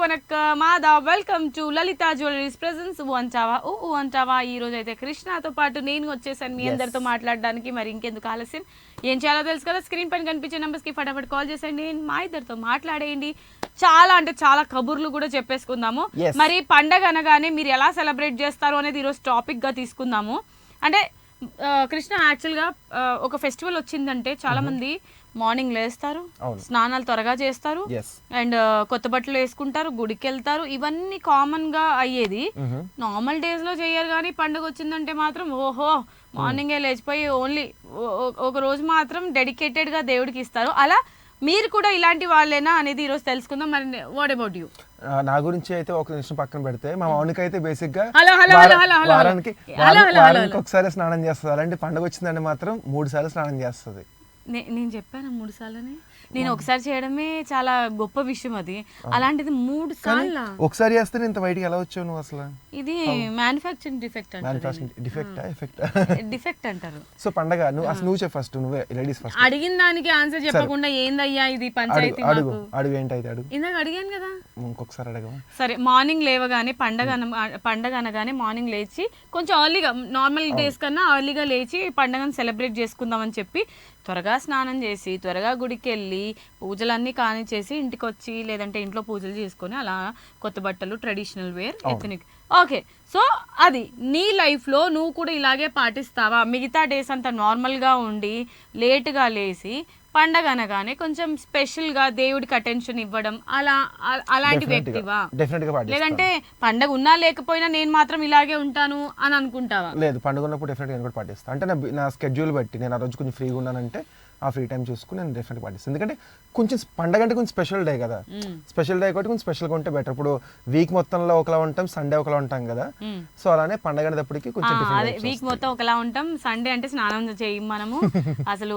వనక్కం ఆదాబ్ welcome to Lalitha jewelleries presence అంటావా ఈ రోజు అయితే కృష్ణతో పాటు నేను వచ్చేసాను మీ అందరితో మాట్లాడడానికి. మరి ఇంకెందుకు ఆలస్యం, ఏం చేయాలో తెలుసు కదా, స్క్రీన్ పైన కనిపించే నెంబర్స్ కి ఫటాఫట్ కాల్ చేసేయండి, మా ఇద్దరితో మాట్లాడేయండి. చాలా అంటే చాలా కబుర్లు కూడా చెప్పేసుకుందాము. మరి పండగ అనగానే మీరు ఎలా సెలబ్రేట్ చేస్తారు అనేది ఈరోజు టాపిక్ గా తీసుకుందాము. అంటే కృష్ణ యాక్చువల్గా ఒక ఫెస్టివల్ వచ్చిందంటే చాలా మంది మార్నింగ్ లేస్తారు, స్నానాలు త్వరగా చేస్తారు, అండ్ కొత్త బట్టలు వేసుకుంటారు, గుడికి వెళ్తారు. ఇవన్నీ కామన్ గా అయ్యేది. నార్మల్ డేస్ లో చెయ్యరు, కానీ పండుగ వచ్చిందంటే మాత్రం ఓహో మార్నింగే లేచిపోయి ఓన్లీ ఒక రోజు మాత్రం డెడికేటెడ్ గా దేవుడికి ఇస్తారు. అలా మీరు కూడా ఇలాంటి వాళ్ళేనా అనేది ఈరోజు తెలుసుకుందాం. మరి వాట్ అబౌట్ యూ? నా గురించి అయితే ఒక నిమిషం పక్కన పెడితే, మా మౌనికి అయితే బేసిక్ గా వారానికి ఒకసారి స్నానం చేస్తుంది. అలాంటి పండుగ వచ్చిందంటే మాత్రం 3 సార్లు స్నానం చేస్తుంది. నేను చెప్పాను 3 సార్లని. నేను ఒకసారి చేయడమే చాలా గొప్ప విషయం, అది అలాంటిది 3 సార్లు ఒకసారి చేస్తే ఇంత బయటికి ఎలా వచ్చావు నువ్వు అసలు? ఇది మ్యానుఫ్యాక్చరింగ్ డిఫెక్ట్ అంటారు. సో పండగ నువ్వు చెప్పు ఫస్ట్, నువ్వే లేడీస్ ఫస్ట్. అడిగిన దానికి ఆన్సర్ చెప్పకుండా ఏందయ్యా ఇది పంచాయతీ? అడుగు ఏంటైతే అడుగు. ఇందాక అడిగాను కదా, ఇంకొకసారి అడగవా? సరే, మార్నింగ్ లేవగానే పండగ అనగానే మార్నింగ్ లేచి కొంచెం ఎర్లీగా, నార్మల్ డేస్ కన్నా ఎర్లీగా లేచి పండగను సెలబ్రేట్ చేసుకుందాం అని చెప్పి త్వరగా స్నానం చేసి త్వరగా గుడికి వెళ్ళి పూజలన్నీ కానిచ్చేసి ఇంటికి వచ్చి, లేదంటే ఇంట్లో పూజలు చేసుకొని అలా కొత్త బట్టలు, traditional wear, ethnic. Okay, so అది నీ లైఫ్లో నువ్వు కూడా ఇలాగే పాటిస్తావా? మిగతా డేస్ అంతా నార్మల్గా ఉండి లేటుగా లేసి పండగ అనగానే కొంచెం స్పెషల్ గా దేవుడికి అటెన్షన్ ఇవ్వడం, అలాంటి వ్యక్తివా? లేదంటే పండగ ఉన్నా లేకపోయినా నేను మాత్రం ఇలాగే ఉంటాను అని అనుకుంటావా? లేదు, పండుగ ఉన్నప్పుడు డెఫినెట్ గా పాటిస్తాను. అంటే నా స్కెడ్యూల్ బట్టి, నేను ఆ రోజు కొంచెం ఫ్రీగా ఉన్నానంటే ఆ ఫ్రీ టైం చూసుకుని నేను డెఫినెట్ పాటిస్తాను. ఎందుకంటే కొంచెం పండగ అంటే కొంచెం స్పెషల్ డే కదా, స్పెషల్ డే కాబట్టి కొంచెం స్పెషల్గా ఉంటే బెటర్. ఇప్పుడు వీక్ మొత్తంలో ఒకలా ఉంటాం, సండే ఒకలా ఉంటాం కదా. సో అలానే పండగ అనేటప్పటికి కొంచెం వీక్ మొత్తం ఒకలా ఉంటాం, సండే అంటే స్నానం చేయము మనము, అసలు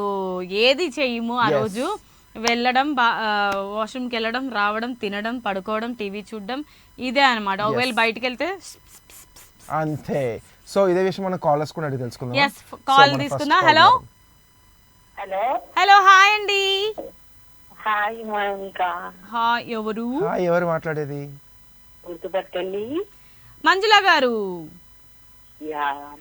ఏది చెయ్యము ఆ రోజు. వెళ్ళడం, వాష్రూమ్కి వెళ్ళడం, రావడం, తినడం, పడుకోవడం, టీవీ చూడడం, ఇదే అనమాట. ఒకవేళ బయటకు వెళ్తే అంతే. సో ఇదే విషయం మనం కాలర్స్ కూడా అడిగి తెలుసుకుందాం. కాల్ తీసుకుందా. హలో హలో హలో, హాయ్ అండి. హాయ్ మౌనిక. హాయ్, ఎవరు మాట్లాడేది? గుర్తుపట్టండి, మంజుల గారు.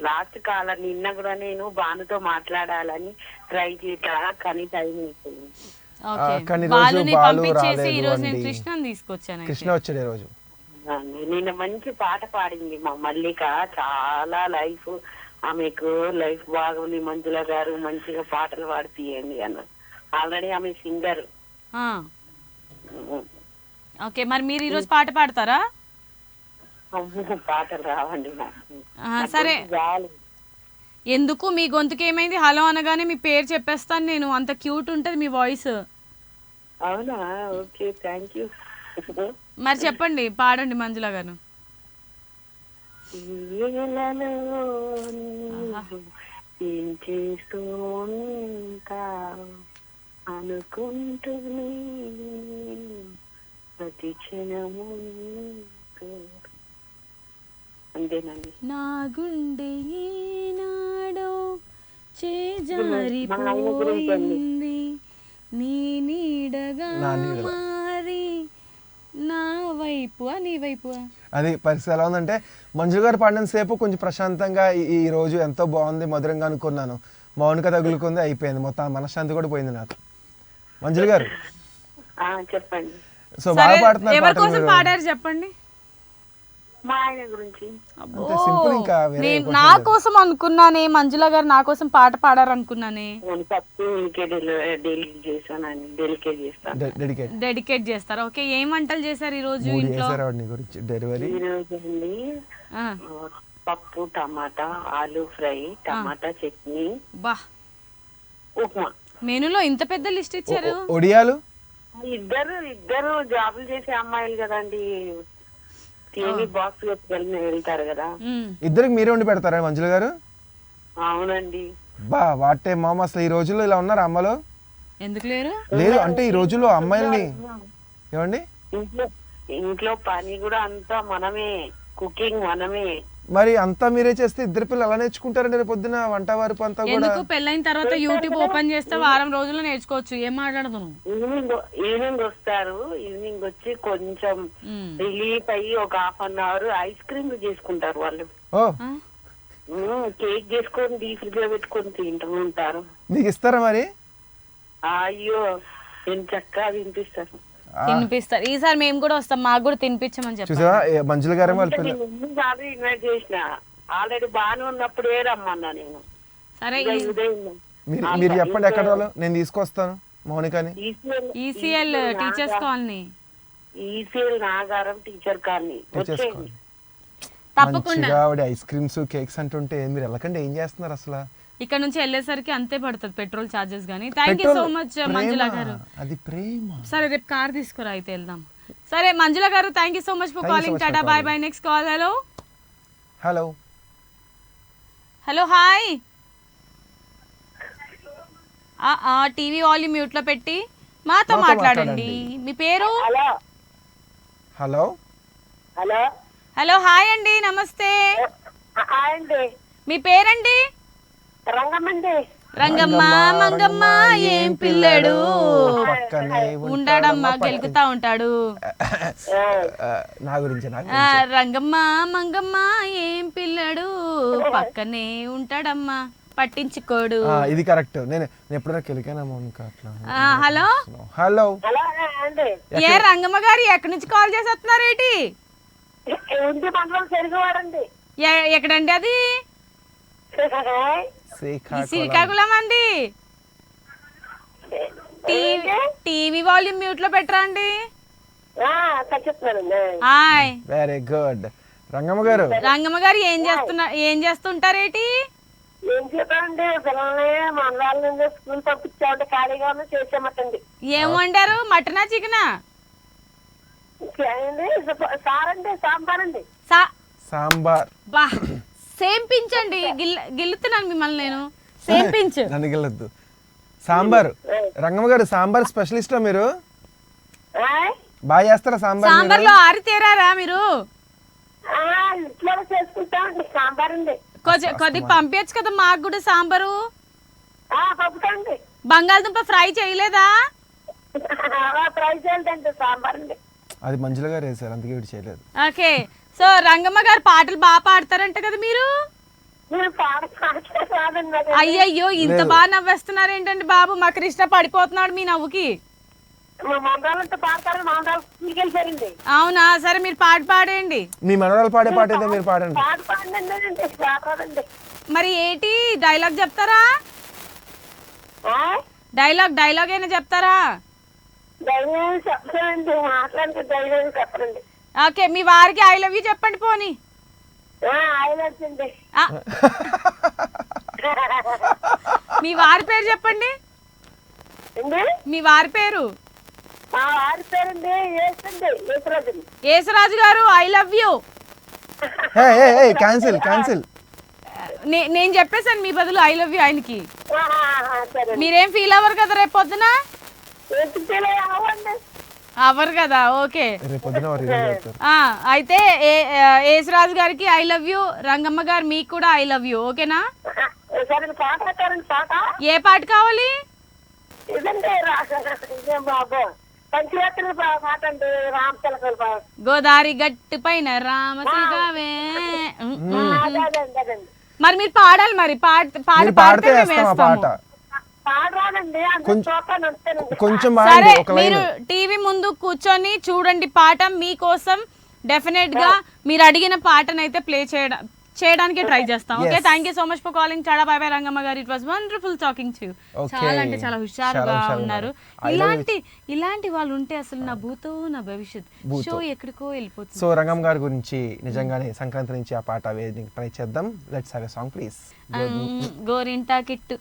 Last caller. నిన్న కూడా నేను బానుతో మాట్లాడాలని ట్రై చేశా, కానీ టైం అయిపోయింది. కృష్ణ వచ్చాడు ఈ రోజు. నిన్న మంచి పాట పాడింది మా మల్లిక, చాలా లైఫ్, ఆమెకు లైఫ్ బాగుంది. మంజుల గారు మంచిగా పాటలు పాడిపియండి అన్న. ఆల్రెడీ ఆమె సింగర్. ఓకే, మరి మీరు ఈరోజు పాట పాడతారా? పాటలు రావండి నాకు. సరే, ఎందుకు మీ గొంతుకి ఏమైంది? హలో అనగానే మీ పేరు చెప్పేస్తాను నేను, అంత క్యూట్ ఉంటది మీ వాయిస్. అవునా? Okay, thank you. మరి చెప్పండి, పాడండి మంజుల గారు. ఏం చేస్తూ ఉంటా అనుకుంటుంది ప్రతి క్షణము. అంతేనండి. నా గుండె ఏనాడో చేజారిపోయింది, నీ నీడగా మారి నా వైపు నీ వైపు. అది పరిస్థితి ఎలా ఉందంటే, మంజు గారు పాడిన సేపు కొంచెం ప్రశాంతంగా ఈ రోజు ఎంతో బాగుంది, మధురంగా అనుకున్నాను. మౌనిక తగులుకుంది, అయిపోయింది, మొత్తం మనశ్శాంతి కూడా పోయింది నాకు. మంజుల గారు చెప్పండి. సో బాగా పాడుతున్నారు. ఎవరి కోసం పాడారు చెప్పండి? మా ఆయన గురించి. నా కోసం అనుకున్నానే, మంజుల గారు నా కోసం పాట పాడారు అనుకున్నానే. డెడికేట్ చేస్తారు. ఓకే, ఏం వంటలు చేశారు ఈ రోజు ఇంట్లో? పప్పు, టమాటా, ఆలు ఫ్రై, టమాటా చట్నీ, ఉప్మా. మెనూలో ఇంత పెద్ద లిస్ట్ ఇచ్చారు. ఒడియాలు ఇద్దరు జాబులు చేసే అమ్మాయిలు కదండి, బాక్స్ వెళ్తారు కదా. ఇద్దరికి మీరే వండి పెడతారా మంజుల గారు? అవునండి. బా వాటే మామ, అసలు ఈ రోజుల్లో ఇలా ఉన్నారు అమ్మలు? ఎందుకు లేరు? లేదు అంటే ఈ రోజుల్లో అమ్మాయిల్ని ఏమండి, ఇంట్లో పని కూడా అంతా మనమే, కుకింగ్ మనమే. మరి అంతా మీరే చేస్తే ఇద్దరు పిల్లలు ఎలా నేర్చుకుంటారండి రేపు పొద్దున వంట వరపు అంతా కూడా? ఎందుకు పెళ్ళైన తర్వాత యూట్యూబ్ ఓపెన్ చేస్తే వారం రోజుల్లో నేర్చుకోవచ్చు. ఏం మాట్లాడుతున్నావు? ఈవినింగ్ వస్తారు. ఈవినింగ్ వచ్చి కొంచెం రిలీఫ్ అయ్యి ఒక 1/2 అవర్ ఐస్ క్రీమ్ చేసుకుంటారు వాళ్ళు. ఓ కేక్ చేసుకొని డీప్ ఫ్రిడ్జ్ లో పెట్టుకొని తింటూ ఉంటారు. మీకు ఇస్తారా మరి? అయ్యో నేను చక్కగా తినిపిస్తారు. తినిపిస్తారు. ఈసారి మేము కూడా వస్తాం, మాకు కూడా తినిపించమని చెప్పారు. చూసావా మంజుల గారే వాళ్ళ పిల్ల. ముందు ఇన్వైట్ చేసిన ఆల్రెడీ బాగానే ఉన్నప్పుడే రమ్మన్నా నేను. సరే మీరు చెప్పండి ఎక్కడ వాళ్ళు, నేను తీసుకొస్తాను మౌనికని. ECL teachers colony, ECL Nagaram teacher colony వచ్చేయండి. తప్పకుండా. ఐస్ క్రీమ్స్ కేక్స్ అంటుంటే మీరు వెళ్ళకండి, ఏం చేస్తున్నారు అసలు? ఇక్కడ నుంచి వెళ్ళేసరికి అంతే పడుతుంది పెట్రోల్ చార్జెస్ గానీ. థ్యాంక్ యూ సో మచ్ మంజుల గారు. అది ప్రేమ. సరే రేపు కార్ తీసుకురా అయితే వెళ్దాం. సరే Manjula garu, thank you so much for calling. Tata bye bye. Next call. Hello hello hello hi. TV volume mute లో పెట్టి మాతో మాట్లాడండి. మీ పేరు? హలో హలో హలో హాయ్ అండి, నమస్తే. అండి మీ పేరండి? రంగమ్మండి. రంగమ్మ మంగమ్మ ఏం పిల్లడు ఉంటాడమ్మా, గెలుకుతా ఉంటాడు. నా గురించి రంగమ్మ మంగమ్మ ఏం పిల్లడు పక్కనే ఉంటాడమ్మా, పట్టించుకోడు. ఇది కరెక్ట్. నేను ఎప్పుడైనా కెలికానా మౌనిక అట్లా? హలో హలో ఏ రంగమ్మ గారు ఎక్కడి నుంచి కాల్ చేసి వస్తున్నారు ఏంటి? ఎక్కడండి అది? శ్రీకాకుళం అండి. టీవీ వాల్యూమ్ మ్యూట్ లో పెట్టరా అండి. Very good. రంగమ్మ గారు ఏం చేస్తుంటారేటి? ఏం చెప్పండి, పిల్లల్ని మనవాళ్ళ నుండి స్కూల్ పంపించామంటే ఖాళీగా చేసామటండి. ఏం వండారు? మటనా చికెనా? సాంబార్ అండి. సాంబార్. బా సేమ్ పించ్ అండి. గిల్లుతున్నాను మిమ్మల్ని నేను. Same pinch. నన్ను గిల్లొద్దు. సాంబార్. రంగమ్మ గారు సాంబార్ స్పెషలిస్టా మీరు? బాగా చేస్తారా సాంబార్? సాంబార్ లో ఆరి తేరారా మీరు? చేసుకుంటామండి సాంబార్ అండి. కొద్దిగా పంపించచ్చు కదా మాకు కూడా సాంబారు. పంపుతాండి. బంగాళదుంప ఫ్రై చేయలేదా? ఫ్రై చేయాలండి సాంబార్ అండి. అది మంజుల గారు వేసారు, అందుకే వీడు చేయలేదు. ఓకే. సో రంగమ్మ గారు పాటలు బాగా పాడతారంట కదా మీరు? అయ్యయ్యో ఇంత బాగా నవ్వేస్తున్నారు ఏంటండి బాబు, మా కృష్ణ పడిపోతున్నాడు మీ నవ్వుకి. అవునా? సరే మీరు పాట పాడండి. మీ మనవరాలు పాడే పాట ఏదో మీరు పాడండి. మరి ఏంటి డైలాగ్ చెప్తారా? డైలాగ్ అయినా చెప్తారా? ఓకే, మీ వారికి ఐ లవ్ యూ చెప్పండి పోనీ. మీ వారి పేరు చెప్పండి. మీ వారి పేరు? యేసరాజు గారు ఐ లవ్ యూ. క్యాన్సిల్. నేను చెప్పేసాను మీ బదులు ఐ లవ్ యూ ఆయనకి. మీరేం ఫీల్ అవ్వరు కదా రేపు పొద్దున? అవరు కదా. ఓకే. అయితే యేసరాజు గారికి ఐ లవ్ యూ, రంగమ్మ గారు మీకు కూడా ఐ లవ్ యూ. ఓకేనా? ఏ పాట కావాలి? గోదావరి గట్టు పైన రామసిగావే. మరి మీరు పాడాలి. మరి పాడితే సరే మీరు టీవీ ముందు కూర్చొని చూడండి పాట మీకోసం. డెఫినెట్ గా మీరు అడిగిన పాటనైతే ప్లే చేయడానికి ట్రై చేస్తాం. Okay, thank you so much for calling. టాటా bye bye Rangamma garu. It was wonderful talking to you. చాలా అంటే చాలా హుషారుగా ఉన్నారు. ఇలాంటి వాళ్ళు ఉంటే అసలు నా భూతో నా భవిష్యత్ షో ఎక్కడికో వెళ్ళిపోతుంది. సో రంగమ్మ గారి గురించి నిజంగానే సంక్రాంతి నుంచి ఆ పాట వేయడానికి ట్రై చేద్దాం. Let's have a song please. గోరింటా కిట్టు.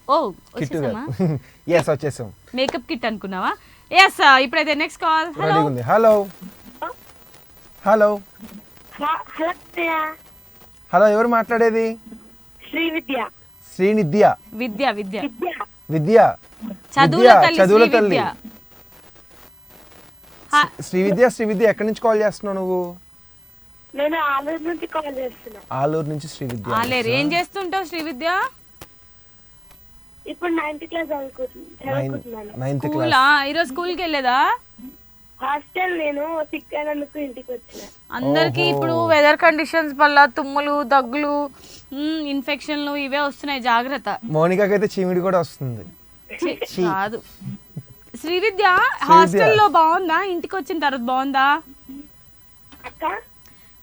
వచ్చేసాం. మేకప్ కిట్ అనుకున్నావా? ఎస్. ఇప్పుడైతే నెక్స్ట్ కాల్. హలో హలో ఎవరు మాట్లాడేది? శ్రీనిధ్య. విద్య చదువుల తల్లి. శ్రీవిద్య ఎక్కడి నుంచి కాల్ చేస్తున్నావు నువ్వు? నేను ఆలూరు నుంచి కాల్ చేస్తున్నా. ఆలూరు నుంచి శ్రీ విద్య. ఆలేరు ఏం చేస్తుంటావు శ్రీ విద్య? ఇప్పుడు 9th క్లాస్ చదువుకుంటున్నాను. 9th class. స్కూలా? ఈరోజు స్కూల్కి వెళ్ళేదా? హాస్టల్ నేను సిక్ అయినందుకు ఇంటికి వచ్చిన. అందరికి ఇప్పుడు వెదర్ కండిషన్స్ వల్ల తుమ్ములు, దగ్గులు, ఇన్ఫెక్షన్లు ఇవే వస్తున్నాయి, జాగ్రత్త. మౌనికకి అయితే చీమిడి కూడా వస్తుంది. కాదు శ్రీ విద్య, హాస్టల్లో బాగుందా? ఇంటికి వచ్చిన తర్వాత బాగుందా? అక్క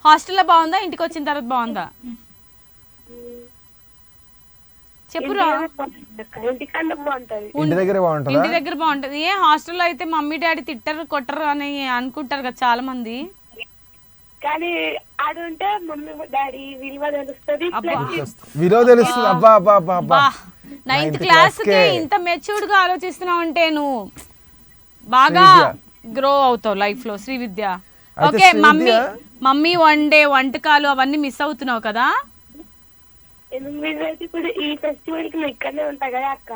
హాస్టల్లో బాగుందా? ఇంటికి వచ్చిన తర్వాత బాగుందా? చెప్పురా. ఇంటికన్నా బాగుంటది. ఇంటి దగ్గర బాగుంటుందా? ఇంటి దగ్గర బాగుంటది. ఏ హాస్టల్లో అయితే మమ్మీ డాడీ తిట్టరు కొట్టరు అని అనుకుంటారు కదా చాలా మంది. కానీ ఆడు ఉంటే మమ్మీ డాడీ విలువ తెలుస్తుంది. విలువ తెలుస్తుంది. అబ్బా అబ్బా అబ్బా అబ్బా. 9th క్లాస్ కి ఇంత మెచ్యూర్డ్ గా ఆలోచిస్తున్నావు అంటే నువ్వు బాగా గ్రో అవుతావు లైఫ్ లో శ్రీ విద్య. ఓకే, మమ్మీ వండే వంటకాలు అవన్నీ మిస్ అవుతున్నావు కదా? ఇప్పుడు ఈ ఫెస్టివల్ కి ఇక్కడనే ఉంటా కదా అక్క.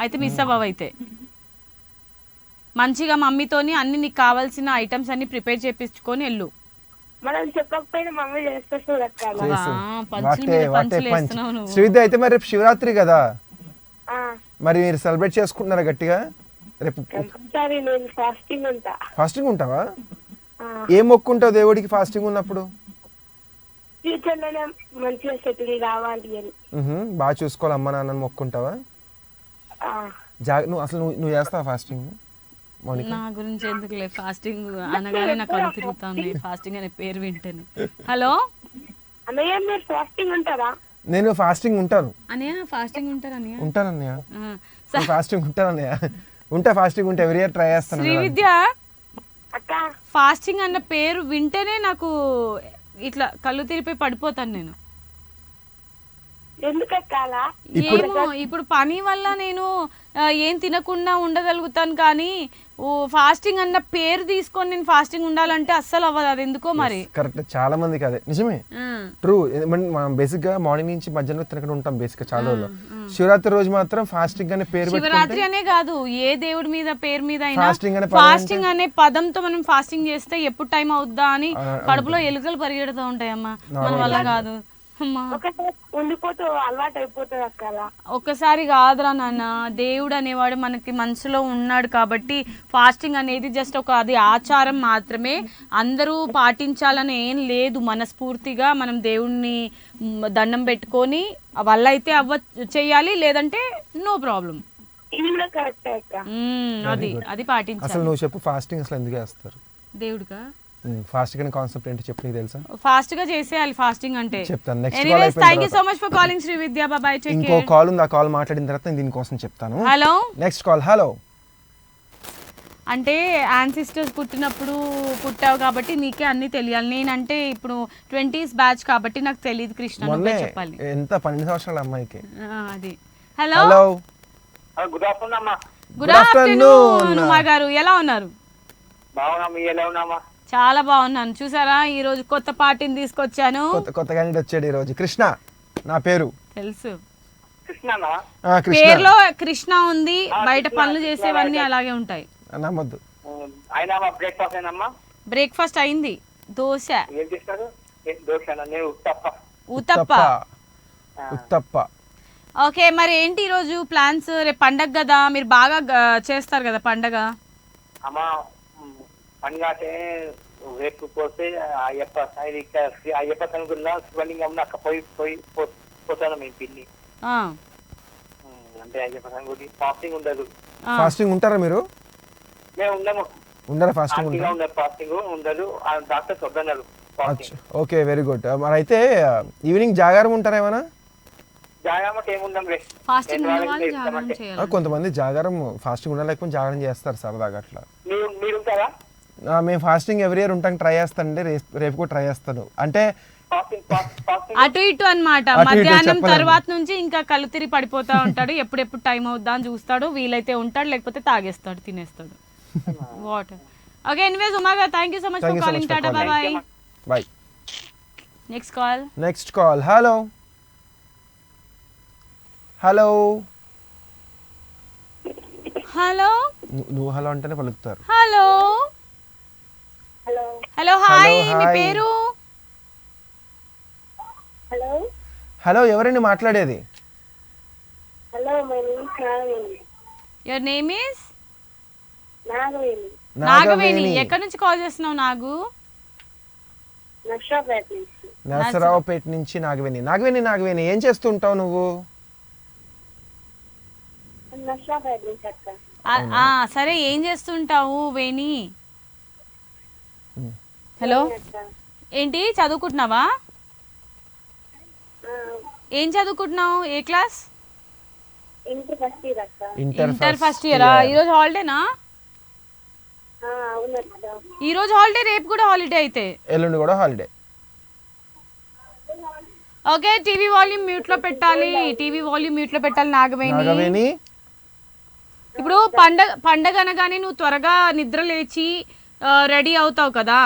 అయితే మిస్ అవ్వవు. అయితే మంచిగా మమ్మీతోని అన్ని నీకు కావాల్సిన ఐటమ్స్ అన్ని ప్రిపేర్ చేపించుకొని వెళ్ళు. మనం చెప్పకపోయినా మమ్మీ చేస్తుంది అక్క. పంచులు వేస్తున్నావు నువ్వు. శ్రీ విద్య, అయితే మరి రేపు శివరాత్రి కదా, మరి మీరు సెలబ్రేట్ చేసుకుంటున్నారా గట్టిగా? రేపు నేను ఫాస్టింగ్ ఉంటా. ఫాస్టింగ్ ఉంటావా? ఏం మొక్కుంటావు దేవుడికి ఫాస్టింగ్ ఉన్నప్పుడు? ఫ్యూచర్ లోనే మంచిగా సెటిల్ కావాలి అని. బాగా చూసుకోవాలి అమ్మ నాన్నని మొక్కుంటావా? నువ్వు చేస్తావా ఫాస్టింగ్? నా గురించి ఎందుకులే, ఫాస్టింగ్ అనగానే నాకు కళ్ళు తిరుగుతా ఉన్నాయి ఫాస్టింగ్ అనే పేరు వింటేనే. హలో అన్నయ్య, మీరు ఫాస్టింగ్ ఉంటారా? నేను ఫాస్టింగ్ ఉంటాను. అన్నయ్య ఫాస్టింగ్ ఉంటారు అన్నయ్య? ఉంటాను అన్నయ్య, ఫాస్టింగ్ ఉంటాను అన్నయ్య. ఫాస్టింగ్ ఉంటే ఎవ్రీ ఇయర్ ట్రై చేస్తాను. శ్రీ విద్య, ఫాస్టింగ్ అన్న పేరు వింటేనే నాకు ఇట్లా కళ్ళు తిరిగిపోయి పడిపోతాను నేను. ఏమో ఇప్పుడు పని వల్ల నేను ఏం తినకుండా ఉండగలుగుతాను, కానీ ఫాస్టింగ్ అన్న పేరు తీసుకొని నేను ఫాస్టింగ్ ఉండాలంటే అస్సలు అవ్వదు. అది ఎందుకో మరి. కరెక్ట్, చాలా మందికి అదే నిజమే, ట్రూ. మనం బేసిక్ గా మార్నింగ్ నుంచి మధ్యాహ్నం తినకుండా ఉంటాం బేసిక్ గా చాలా రోజులు. శివరాత్రి రోజు మాత్రం ఫాస్టింగ్ అనే పేరు, శివరాత్రి అనే కాదు ఏ దేవుడి మీద పేరు మీద అయినా ఫాస్టింగ్ అనే పదంతో మనం ఫాస్టింగ్ చేస్తే ఎప్పుడు టైం అవుద్దా అని కడుపులో ఎలుకలు పరిగెడుతూ ఉంటాయమ్మా. మన వల్ల కాదు. ఒక్కసారి కాదురా నాన్న, దేవుడు అనేవాడు మనకి మనసులో ఉన్నాడు కాబట్టి ఫాస్టింగ్ అనేది జస్ట్ ఒక అది ఆచారం మాత్రమే. అందరూ పాటించాలని ఏం లేదు. మనస్ఫూర్తిగా మనం దేవుణ్ణి దండం పెట్టుకొని వల్ల అయితే చెయ్యాలి, లేదంటే నో ప్రాబ్లం. అది పాటించాలి. అసలు నువ్వు చెప్పు, ఫాస్టింగ్ అసలు ఎందుకు చేస్తారు? దేవుడిగా ఫాస్టింగ్ అనే కాన్సెప్ట్ ఏంటి చెప్పు, నీకు తెలుసా? ఫాస్ట్ గా చేసేయాలి ఫాస్టింగ్ అంటే. చెప్తాను నెక్స్ట్ కాల్ ఎనీవేస్, థాంక్యూ అయిపోయిన so much for calling Sri Vidya. Bye. ఇంకో కాల్ ఉంది, ఆ కాల్ మాట్లాడిన తర్వాత నేను దీనికోసం చెప్తాను. Hello, next call. హలో. అంటే యాన్సిస్టర్స్ పుట్టావు కాబట్టి నీకే అన్ని తెలియాలి. నేనంటే ఇప్పుడు 20s బ్యాచ్ కాబట్టి నాకు తెలియదు. కృష్ణ నువ్వే చెప్పాలి. ఎంత 12 సంవత్సరాల అమ్మాయికి అది. హలో, గుడ్ ఆఫ్టర్నూన్ అమ్మా. గుడ్ ఆఫ్టర్నూన్ ఉమా గారు, ఎలా ఉన్నారు? చాలా బాగున్నాను. చూసారా, ఈ రోజు కొత్త పార్టీని తీసుకొచ్చాను. కొత్త క్యాండిడేట్ వచ్చాడు ఈ రోజు. కృష్ణ నా పేరు. తెలుసు, పేరులో కృష్ణ ఉంది. బయట పనులు చేసేవన్నీ అలాగే ఉంటాయి. నమ్మొద్దు. బ్రేక్ఫాస్ట్ అయింది. దోశ, ఉత్తప్ప. ఓకే, మరి ఏంటి ఈ రోజు ప్లాన్స్? రేపు పండగ కదా, మీరు బాగా చేస్తారు కదా పండగ. పండుగ రేపు పోతే అయ్యప్ప కనుగొన్న శివలింగం అక్క పోతాను మేము పిల్లి. అంటే అయ్యప్ప కనుగొని ఫాస్టింగ్ ఉండదు. ఫాస్టింగ్ ఉంటారా మీరు? మేము ఉండము. ఉండరా ఫాస్టింగ్? ఫాస్టింగ్ ఉండదు, డాక్టర్స్ వద్దన్నారు. Okay, very good. మరి అయితే ఈవినింగ్ జాగారం ఉంటారా ఏమైనా? కొంతమంది జాగారం ఫాస్టింగ్ ఉండలేకపోతే జాగారం చేస్తారు సరదాగా అట్లా. మేము ఫాస్టింగ్ ఎవ్రీ ఇయర్ ఉంటాం, ట్రై చేస్తానండి. రేపు కూడా ట్రై చేస్తాను. అంటే అటు ఇటు అన్నమాట. మధ్యాహ్నం తర్వాత నుంచి ఇంకా కళ్ళు తిరిగి పడిపోతా ఉంటాడు. ఎప్పుడెప్పుడు టైం అవుద్దా అని చూస్తాడు. వీలైతే ఉంటాడు, లేకపోతే తాగేస్తాడు, తినేస్తాడు వాటర్. ఓకే, ఎనీవేస్ ఉమా గారు, thank you so much for calling. టాటా, bye by. Next call. Hello. Hello. Hello. నువ్వు హలో అంటేనే పలుకుతారు. హలో. హలో, హాయ్, మీ పేరు? హలో, ఎవరండి మాట్లాడేది? Hello, my name Nagaveni. Your name is Nagaveni. Nagaveni. ఎక్కడి నుంచి కాల్ చేస్తున్నావు నాగు? నర్సాపేట నుంచి. నరసరావుపేట నుంచి నాగవేణి. నాగవేణి ఏం చేస్తుంటావు నువ్వు? నర్సాపేట నుంచి అక్క. సరే, ఏం చేస్తుంటావు వేణి? హలో, ఏంటి చదువుకుంటున్నావా? ఏం చదువుకుంటున్నావు? ఏ క్లాస్? ఇంటర్ ఫస్ట్ ఇయర్ అక్క. ఇంటర్ ఫస్ట్ ఇయరా? ఈరోజు హాలిడేనా? అవునక్క. ఈరోజు హాలిడే, రేపు కూడా హాలిడే అయితే? ఎల్లుండి కూడా holiday. Okay, TV volume mute లో పెట్టాలి. నాగవేణి. ఇప్పుడు పండగ అనగానే నువ్వు త్వరగా నిద్ర లేచి రెడీ అవుతావు కదా,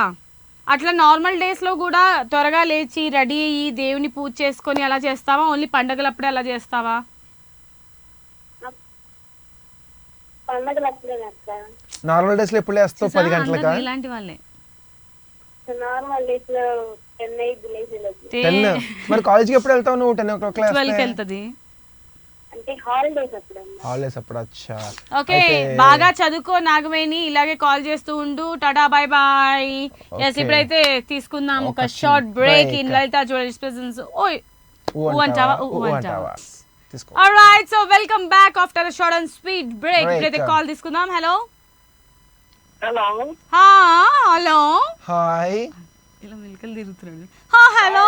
అట్లా నార్మల్ డేస్ లో కూడా త్వరగా లేచి రెడీ అయ్యి దేవుని పూజ చేసుకొని అలా చేస్తావా? ఓన్లీ పండగలప్పుడే అలా చేస్తావా? పండగలప్పుడేనక్క. నార్మల్ డేస్ లో ఎప్పుడు లేస్తావు? 10 గంటలకా? ఇలాంటి వాళ్ళే. నార్మల్ డేస్ లో 10 మరి కాలేజ్కి ఎప్పుడు వెళ్తావు నువ్వు? 10 o'clock క్లాస్ 12కి వెళ్తది. అంటే హాలిడేస్ అప్పుడు. హాలిడేస్ అప్పుడు. అచ్చా. ఓకే, బాగా చదువుకో నాగవేణి. ఇలాగే కాల్ చేస్తూ ఉండు. Tata, bye by. ఎస్, ఇప్పుడైతే తీసుకుందాం ఒక short break in Lalitha jewelleries presence. ఓయ్ అంటావా. తీసుకో. Alright, so welcome back after a short and sweet break. ఇప్పుడైతే కాల్ తీసుకుందాం. హలో. హలో. హాయ్. ఇలా మెలికలు తిరుగుతున్నాడు. Hello.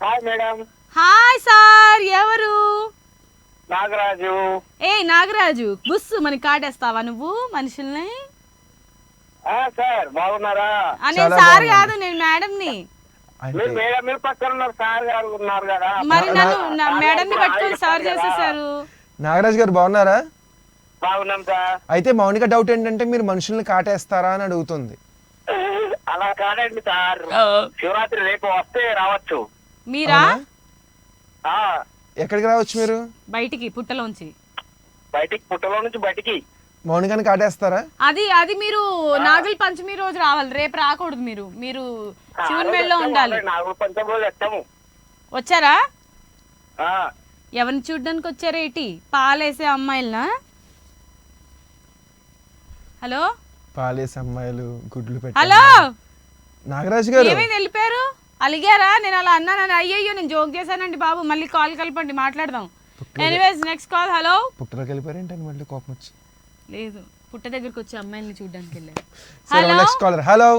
Hi madam. Hi sir, ఎవరు? నాగరాజు. నాగరాజు, బుస్సు మనకి కాటేస్తావా నువ్వు మనుషుల్ని? సార్ బాగున్నారా? నేను సార్ కాదు, నేను మేడం ని. మీరు పక్కన ఉన్నారు, సార్ గారు ఉన్నారు కదా. మరి నన్ను మేడం ని పట్టుకొని సార్ చేసేసారు. నాగరాజు గారు బాగున్నారా? బాగున్నాం సార్. అయితే మౌనిక డౌట్ ఏంటంటే మీరు మనుషుల్ని కాటేస్తారా అని అడుగుతుంది. అలా కాదండి సార్, శివరాత్రి రేపు వస్తే రావచ్చు. మీరా? ఎక్కడికి రావచ్చు మీరు? బయటికి, పుట్టలోంచి. పుట్టలో నుంచి బయటికి. మౌనికని కాటేస్తారా? అది మీరు నాగుల పంచమి రోజు రావాలి, రేపు రాకూడదు. మీరు శివుని మెడలో ఉండాలి. నాగుల పంచమి రోజు వస్తాము. వచ్చారా? ఎవరిని చూడ్డానికి వచ్చారా? ఏంటి పాలేసే అమ్మాయిలనా? హలో. పాలేసే అమ్మాయిలు గుడ్లు పెట్టి. హలో నాగరాజు గారు ఏమైంది, వెళ్ళిపోయారు? అలిగారా? నేను అలా అన్నాను. అయ్యయ్యో, నేను జోక్ చేశానండి బాబు. మళ్ళీ కాల్ కలపండి, మాట్లాడదాం. Anyways, next call. హలో. పుట్టలోకి వెళ్ళిపోయారు ఏంటని మళ్ళీ కోపం వచ్చి? లేదు, పుట్ట దగ్గరికి వచ్చి అమ్మాయిని చూడడానికి వెళ్ళారు. Next caller. హలో.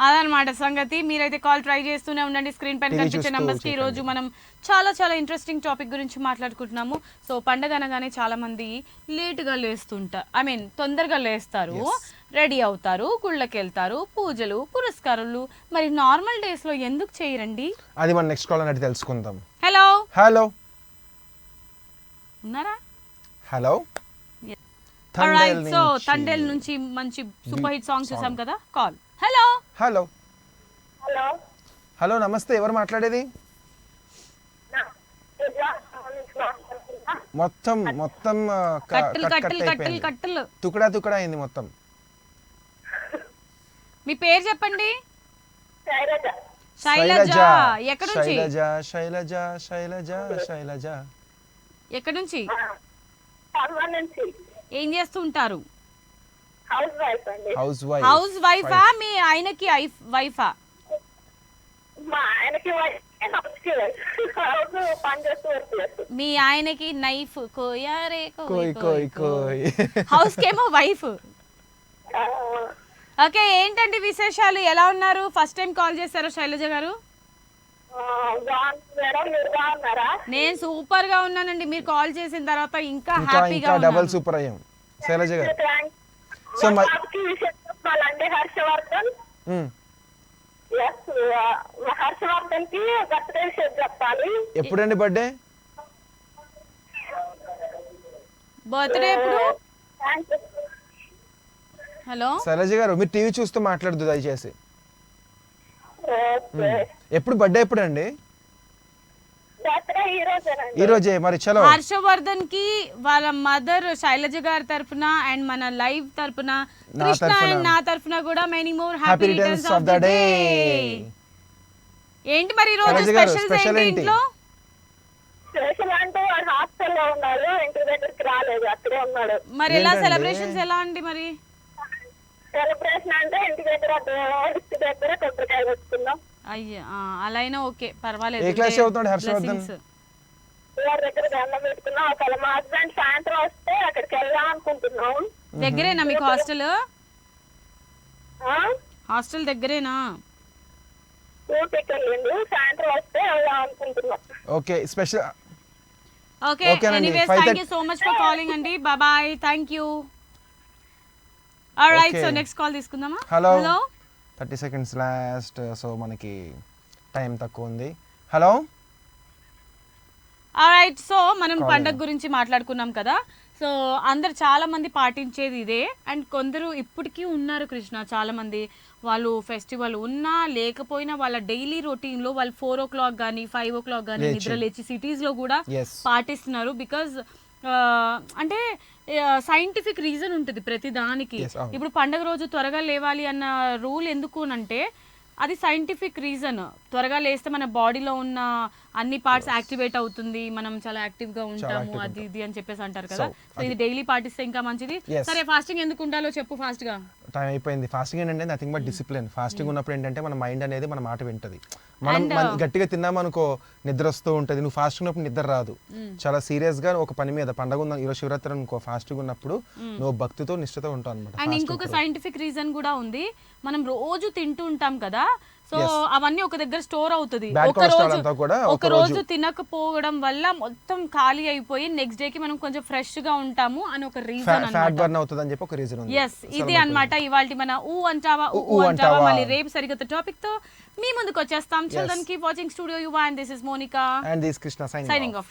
అదనమాట సంగతి. మీరైతే కాల్ ట్రై చేస్తూనే ఉండండి. స్క్రీన్ పైన కనిపించే నంబర్స్ కి. ఈ రోజు మనం చాలా ఇంట్రెస్టింగ్ టాపిక్ గురించి మాట్లాడుకుంటున్నాము. సో పండగ అనగానే చాలా మంది లేటుగా లేస్తుంటారు, తొందరగా లేస్తారు, రెడీ అవుతారు, గుళ్ళకి వెళ్తారు, పూజలు పురస్కారాలు. మరి నార్మల్ డేస్ లో ఎందుకు చేయరండి? అది మన నెక్స్ట్ కాలర్ అడిగి తెలుసుకుందాం. హలో. హలో. ఉన్నారా? హలో. సో తండేల్ నుంచి మంచి సూపర్ హిట్ సాంగ్ చూసాం కదా. Call. Hello. Hello. Hello. Hello, నమస్తే. ఎవరు మాట్లాడేది? మొత్తం కట్టలు తుకడా అయింది మొత్తం. మీ పేరు చెప్పండి. శైలజ. శైలజ. ఎక్కడ నుంచి? శైలజ. ఎక్కడ నుంచి? ఏం చేస్తూ ఉంటారు? హౌస్ వైఫ్ అండి. హౌస్ వైఫా? మీ ఆయనకి వైఫా? మా ఆయనకి మీ ఆయనకి నైఫ్ కోయారే కోయ్. హౌస్ కేమో వైఫ్. ఓకే, ఏంటండి విశేషాలు? ఎలా ఉన్నారు? ఫస్ట్ టైం కాల్ చేశారా శైలజ గారు? నేను సూపర్ గా ఉన్నానండి. మీరు కాల్ చేసిన తర్వాత ఇంకా హ్యాపీగా డబుల్ సూపర్ అయ్యాం శైలజ గారు. సో హర్షవర్ధన్ హర్షవర్ధన్ కి బర్త్డే విషయం చెప్పాలి. ఎప్పుడండి బర్త్డే? ఎప్పుడు? హలో శైలజ గారు, మీరు టీవీ చూస్తూ మాట్లాడదు దయచేసి. ఎప్పుడు బర్త్డే ఎప్పుడండి? ఈ రోజే. మరి చలో. హర్షవర్ధన్ కి వాళ్ళ మదర్ శైలజ గారి తరఫున అండ్ మన లైవ్ తరఫున, కృష్ణ అండ్ నా తరఫున కూడా many more happy returns of the day. ఏంటి మరి ఈ రోజు శైలజ గారు, స్పెషల్స్ స్పెషల్ ఏంటి ఏంటి? ఇంట్లో? స్పెషల్ అంటే వాడు హాస్టల్లో ఉన్నాడు, ఇంటి దగ్గరికి రాలేదు, అక్కడే ఉన్నాడు. మరి ఎలా ఏంటండి? సెలబ్రేషన్స్ ఎలా అండి మరి? సెలబ్రేషన్ అంటే ఇంటి దగ్గర ఇంటి దగ్గర కొబ్బరికాయ పెట్టుకున్నాం. అయ్యా అలా అయినా ఓకే, పర్వాలేదు. ఏ క్లాస్ చదువుతున్నాడు హర్షవర్ధన్? Blessings. వారి దగ్గర దండం పెట్టుకున్నాం. ఒకవేళ మా హస్బెండ్ సాయంత్రం వస్తే అక్కడికి వెళ్దాం అనుకుంటున్నాం. దగ్గరేనా మీకు హాస్టల్? ఆ? హాస్టల్ దగ్గరేనా? ఊటీకి వెళ్ళిండు, సాయంత్రం వస్తే వెళ్దాం అనుకుంటున్నాం. ఓకే స్పెషల్ ఓకే, ఓకేనండి. Anyways 5:30 thank you so much for calling అండి. Bye, thank you. Alright, Okay. So next call తీసుకుందామా? Hello hello 30 seconds last, so మనకి టైం తక్కువ ఉంది. హలో ఆల్రైట్, సో మనం Call పండగ అయ్యాం. గురించి మాట్లాడుకున్నాం కదా. సో అందరు చాలా మంది పాటించేది ఇదే, అండ్ కొందరు ఇప్పటికీ ఉన్నారు కృష్ణ, చాలా మంది వాళ్ళు ఫెస్టివల్ ఉన్నా లేకపోయినా వాళ్ళ డైలీ రొటీన్ లో వాళ్ళు 4 o'clock కానీ 5 o'clock కానీ లేచి. నిద్ర లేచి సిటీస్ లో కూడా ఎస్ పాటిస్తున్నారు. బికాజ్ అంటే సైంటిఫిక్ రీజన్ ఉంటుంది ప్రతి దానికి. Yes, అవును. ఇప్పుడు పండగ రోజు త్వరగా లేవాలి అన్న రూల్ ఎందుకు అంటే అది సైంటిఫిక్ రీజన్. త్వరగా లేస్తే మన బాడీలో ఉన్న అన్ని పార్ట్స్ యాక్టివేట్ అవుతుంది, మనం చాలా యాక్టివ్ గా ఉంటాము, active అది ఇది అని చెప్పేసి అంటారు కదా. So, సో ఇది డైలీ పాటిస్తే ఇంకా మంచిది. Yes. సరే, ఫాస్టింగ్ ఎందుకు ఉండాలో చెప్పు ఫాస్ట్ గా. టైం అయిపోయింది. ఫాస్టింగ్ ఏంటంటే నథింగ్ బట్ డిసిప్లిన్. ఫాస్టింగ్ ఉన్నప్పుడు ఏంటంటే మన మైండ్ అనేది మన మాట వింటది. మనం గట్టిగా తిన్నామనుకో నిద్ర వస్తూ ఉంటుంది, నువ్వు ఫాస్టింగ్ ఉన్నప్పుడు నిద్ర రాదు. చాలా సీరియస్ గా ఒక పని మీద పండగ ఉన్న ఈరోజు శివరాత్రి అనుకో, ఫాస్టింగ్ ఉన్నప్పుడు నువ్వు భక్తితో నిష్ఠతో ఉంటావు అనమాట. అండ్ ఇంకొక సైంటిఫిక్ రీజన్ కూడా ఉంది. మనం రోజు తింటూ ఉంటాం కదా, సో అవన్నీ ఒక దగ్గర స్టోర్ అవుతుంది. Bad ఒక cholesterol రోజు అంతా కూడా ఒక రోజు తినకపోవడం వల్ల మొత్తం ఖాళీ అయిపోయి నెక్స్ట్ డే కి మనం కొంచెం ఫ్రెష్ గా ఉంటాము అని ఒక రీజన్ ఫ్యాట్ అన్నమాట. బర్న్ అవుతుంది అని చెప్పి ఒక రీజన్ ఉంది. ఎస్, ఇది అన్నమాట ఇవాల్టి మన ఊ అంటావా ఊ అంటావా. మళ్ళీ రేపు సరికొత్త టాపిక్ తో మీ ముందుకు వచ్చేస్తాం. Children keep watching studio Yuva, and this is Monica and this Krishna signing of.